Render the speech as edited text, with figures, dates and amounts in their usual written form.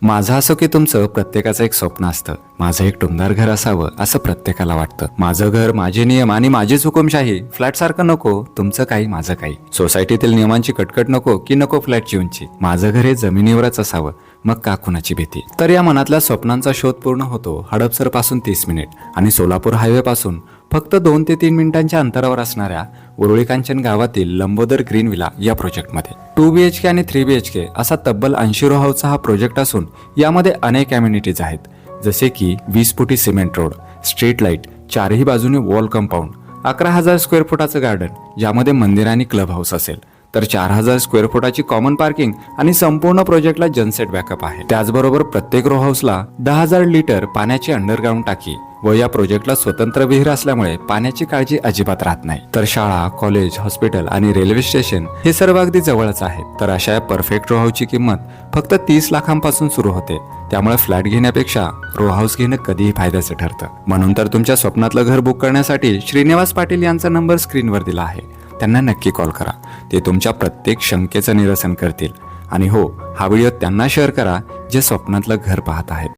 माझं असो की तुमचं प्रत्येकाचं एक स्वप्न असतं. माझं एक टुमदार घर असावं असं प्रत्येकाला वाटतं. माझं घर, माझे नियम आणि माझीच हुकुमशाही. फ्लॅट सारखं नको, तुमचं काही माझं काही. सोसायटीतील नियमांची कटकट नको की नको फ्लॅटची उंची. माझं घर हे जमिनीवरच असावं, मग का कुणाची भीती. तर या मनातल्या स्वप्नांचा शोध पूर्ण होतो हडपसर पासून 30 मिनिट आणि सोलापूर हायवे पासून फक्त 2 ते 3 मिनिटांच्या अंतरावर असणाऱ्या उरुळी कांचन गावातील लंबोदर ग्रीन विला या प्रोजेक्टमध्ये 2 BHK आणि 3 BHK असा तब्बल 80 रो हाऊसचा हा प्रोजेक्ट असून यामध्ये अनेक अम्युनिटीज आहेत, जसे की 20 फुटी सिमेंट रोड, स्ट्रीट लाईट, चारही बाजूने वॉल कंपाऊंड, 11,000 स्क्वेअर फुटाचं गार्डन ज्यामध्ये मंदिर आणि क्लब हाऊस असेल, तर 4,000 स्क्वेअर फुटाची कॉमन पार्किंग आणि संपूर्ण प्रोजेक्टला जनसेट बॅकअप आहे. त्याचबरोबर प्रत्येक रो हाऊसला 10,000 लिटर पाण्याची अंडरग्राऊंड टाकी व या प्रोजेक्टला स्वतंत्र विहीर असल्यामुळे पाण्याची काळजी अजिबात राहत नाही. तर शाळा, कॉलेज, हॉस्पिटल आणि रेल्वे स्टेशन हे सर्व अगदी जवळच आहेत. तर अशा या परफेक्ट रो हाऊसची किंमत फक्त 30 लाखांपासून सुरू होते. त्यामुळे फ्लॅट घेण्यापेक्षा रो हाऊस घेणं कधीही फायद्याचं ठरतं. म्हणून तर तुमच्या स्वप्नातलं घर बुक करण्यासाठी श्रीनिवास पाटील यांचा नंबर स्क्रीनवर दिला आहे. त्यांना नक्की कॉल करा. ते तुमच्या प्रत्येक शंकेचं निरसन करतील. आणि हो, हा व्हिडिओ त्यांना शेअर करा जे स्वप्नातलं घर पाहत आहेत.